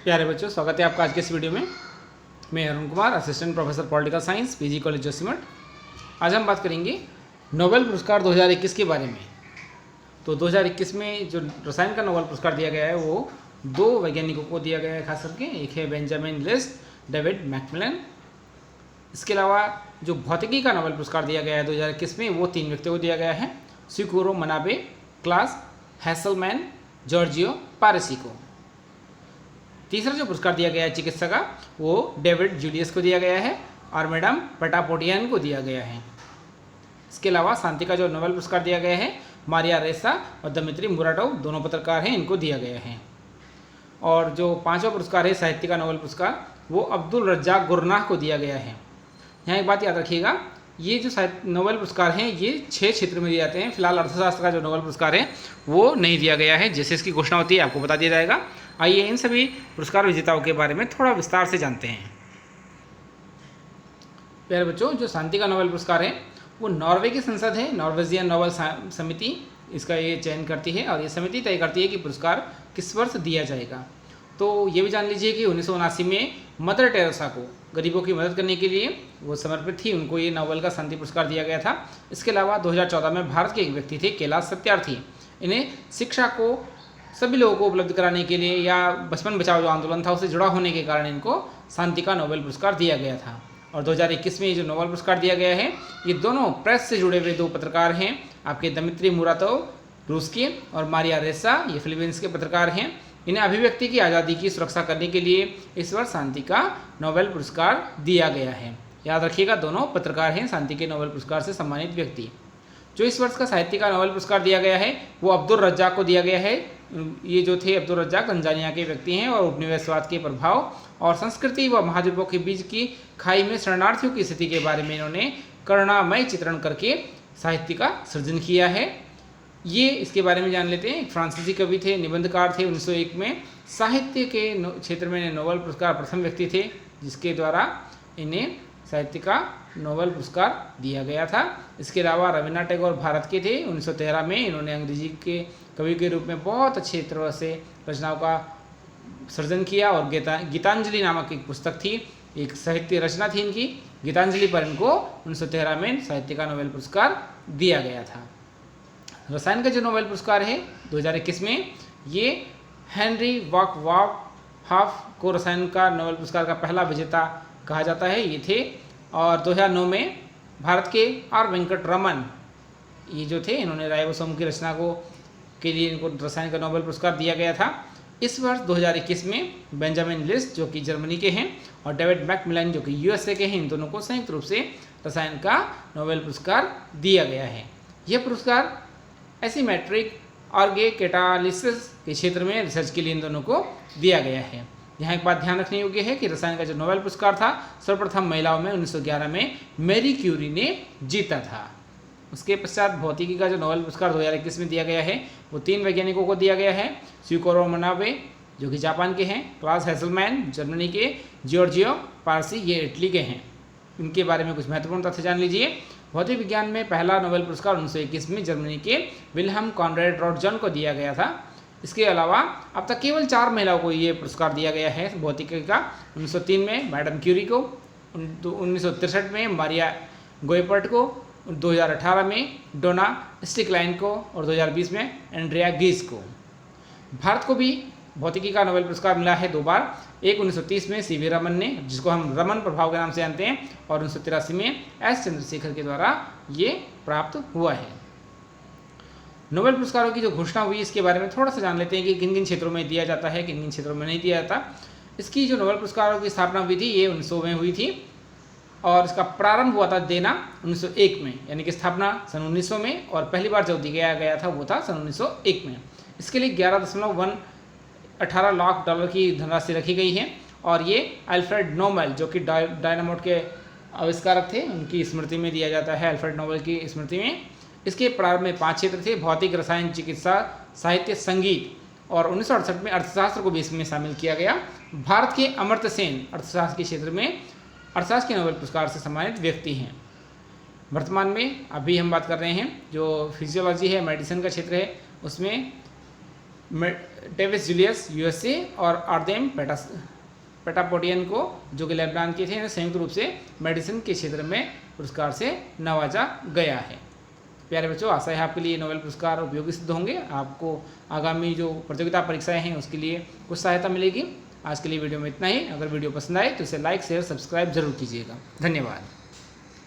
प्यारे बच्चों, स्वागत है आपका आज के इस वीडियो में। मैं Arun Kumar, assistant professor political science, PG college Joshimath. आज हम बात करेंगे नोबेल पुरस्कार 2021 के बारे में। तो 2021 में जो रसायन का नोबेल पुरस्कार दिया गया है वो दो वैज्ञानिकों को दिया गया है खास करके। एक है बेंजामिन लिस्ट, डेविड मैकमिलन। इसके अलावा जो भौतिकी का नोबेल पुरस्कार दिया गया है 2021 में वो 3 व्यक्तियों को दिया गया है, शिकोरो मनाबे, क्लास हैसलमैन, जॉर्जियो पारेसी को। तीसरा जो पुरस्कार दिया गया है चिकित्सा का वो डेविड जूलियस को दिया गया है और मैडम पटापोटियन को दिया गया है। इसके अलावा शांति का जो नोबेल पुरस्कार दिया गया है मारिया रेसा और दमित्री मुराटोव, दोनों पत्रकार हैं, इनको दिया गया है। और जो 5वां पुरस्कार है साहित्य का नोबेल पुरस्कार वो अब्दुल रज्जाक गुरनाह को दिया गया है। यहाँ एक बात याद रखिएगा, ये जो नोबेल पुरस्कार हैं ये 6 क्षेत्र में दिए जाते हैं। फिलहाल अर्थशास्त्र का जो नोबेल पुरस्कार है वो नहीं दिया गया है। जैसे इसकी घोषणा होती है आपको बता दिया जाएगा। आइए इन सभी पुरस्कार विजेताओं के बारे में थोड़ा विस्तार से जानते हैं। प्यारे बच्चों, जो शांति का नोबेल पुरस्कार है वो नॉर्वे की संसद है, नॉर्वेजियन नोबेल समिति इसका ये चयन करती है और ये समिति तय करती है कि पुरस्कार किस वर्ष दिया जाएगा। तो ये भी जान लीजिए कि 1979 में मदर टेरेसा को गरीबों की मदद करने के लिए वो समर्पित थी, उनको ये नोबेल का शांति पुरस्कार दिया गया था। इसके अलावा 2014 में भारत के एक व्यक्ति थे कैलाश सत्यार्थी, इन्हें शिक्षा को सभी लोगों को उपलब्ध कराने के लिए या बचपन बचाओ जो आंदोलन था उससे जुड़ा होने के कारण इनको शांति का नोबेल पुरस्कार दिया गया था। और 2021 में ये जो नोबेल पुरस्कार दिया गया है ये दोनों प्रेस से जुड़े हुए 2 पत्रकार हैं, आपके दमित्री मुराटोव रूस के और मारिया रेसा ये फिलीपींस के पत्रकार हैं। इन्हें अभिव्यक्ति की आज़ादी की सुरक्षा करने के लिए इस वर्ष शांति का नोबेल पुरस्कार दिया गया है। याद रखिएगा, दोनों पत्रकार हैं शांति के नोबेल पुरस्कार से सम्मानित व्यक्ति। जो इस वर्ष का साहित्य का नोबेल पुरस्कार दिया गया है वो अब्दुल रज्जाक को दिया गया है। ये जो थे अब्दुल रज्जाक तंजानिया के व्यक्ति हैं और उपनिवेशवाद के प्रभाव और संस्कृति व महाद्वीपों के बीच की खाई में शरणार्थियों की स्थिति के बारे में इन्होंने करुणामय चित्रण करके साहित्य का सृजन किया है। ये इसके बारे में जान लेते हैं। एक फ्रांसीसी कवि थे, निबंधकार थे। 1901 में साहित्य के क्षेत्र में नोबेल पुरस्कार प्रथम व्यक्ति थे जिसके द्वारा इन्हें साहित्य का नोबेल पुरस्कार दिया गया था। इसके अलावा रविन्द्रनाथ टैगोर भारत के थे। 1913 में इन्होंने अंग्रेजी के कवि के रूप में बहुत अच्छी तरह से रचनाओं का सृजन किया और गीतांजलि नामक एक पुस्तक थी, एक साहित्य रचना थी इनकी गीतांजलि, पर इनको 1913 में साहित्य का नोबेल पुरस्कार दिया गया था। रसायन का जो नोबेल पुरस्कार है 2021 में ये हेनरी वाकहाफ को रसायन का नोबेल पुरस्कार का पहला विजेता कहा जाता है, ये थे। और 2009 में भारत के आर वेंकट रमन ये जो थे इन्होंने राइबोसोम की रचना को के लिए इनको रसायन का नोबेल पुरस्कार दिया गया था। इस वर्ष 2021 में बेंजामिन लिस्ट जो कि जर्मनी के हैं और डेविड मैकमिलन जो कि यूएसए के हैं, इन दोनों को संयुक्त रूप से रसायन का नोबेल पुरस्कार दिया गया है। यह पुरस्कार एसीमेट्रिक ऑर्गे कैटालिसिस के क्षेत्र में रिसर्च के लिए इन दोनों को दिया गया है। यहाँ एक बात ध्यान रखने योग्य है कि रसायन का जो नोबेल पुरस्कार था सर्वप्रथम महिलाओं में 1911 में मैरी क्यूरी ने जीता था। उसके पश्चात भौतिकी का जो नोबेल पुरस्कार 2021 में दिया गया है वो 3 वैज्ञानिकों को दिया गया है, शिकोरो मनाबे जो कि जापान के हैं, क्लास हैसलमैन जर्मनी के, जॉर्जियो पारसी ये इटली के हैं। इनके बारे में कुछ महत्वपूर्ण तथ्य जान लीजिए। भौतिक विज्ञान में पहला नोबेल पुरस्कार 1921 में जर्मनी के विल्हेम कॉनराड रॉन्टजन को दिया गया था। इसके अलावा अब तक केवल 4 महिलाओं को ये पुरस्कार दिया गया है भौतिकी का। 1903 में मैडम क्यूरी को, 1963 में मारिया गोएपर्ट को, 2018 में डोना स्टिकलाइन को और 2020 में एंड्रिया गीज को। भारत को भी भौतिकी का नोबेल पुरस्कार मिला है 2 बार। एक 1930 में सीवी रमन ने, जिसको हम रमन प्रभाव के नाम से जानते हैं, और 1983 में एस चंद्रशेखर के द्वारा ये प्राप्त हुआ है। नोबेल पुरस्कारों की जो घोषणा हुई इसके बारे में थोड़ा सा जान लेते हैं कि किन किन क्षेत्रों में दिया जाता है, किन किन क्षेत्रों में नहीं दिया जाता। इसकी जो नोबेल पुरस्कारों की स्थापना हुई थी ये 1900 में हुई थी और इसका प्रारंभ हुआ था देना 1901 में, यानी कि स्थापना सन 1900 में और पहली बार जब दिया गया था वो था सन 1901 में। इसके लिए 11.18 लाख डॉलर की धनराशि रखी गई है और ये अल्फ्रेड नोबेल जो कि डायनामोट के आविष्कारक थे उनकी स्मृति में दिया जाता है, अल्फ्रेड नोबेल की स्मृति में। इसके प्रारंभ में 5 क्षेत्र थे, भौतिक, रसायन, चिकित्सा, साहित्य, संगीत, और 1968 में अर्थशास्त्र को भी इसमें शामिल किया गया। भारत के अमर्त्य सेन अर्थशास्त्र के क्षेत्र में अर्थशास्त्र के नोबेल पुरस्कार से सम्मानित व्यक्ति हैं। वर्तमान में अभी हम बात कर रहे हैं जो फिजियोलॉजी है, मेडिसिन का क्षेत्र है, उसमें डेविस जूलियस यूएसए और आर्देम पेटापोटियन को, जो कि लेबनान के थे, संयुक्त रूप से मेडिसिन के क्षेत्र में पुरस्कार से नवाजा गया है। प्यारे बच्चों, आशा है आपके लिए नोबेल पुरस्कार उपयोगी सिद्ध होंगे। आपको आगामी जो प्रतियोगिता परीक्षाएं हैं उसके लिए कुछ सहायता मिलेगी। आज के लिए वीडियो में इतना ही। अगर वीडियो पसंद आए तो इसे लाइक शेयर सब्सक्राइब जरूर कीजिएगा। धन्यवाद।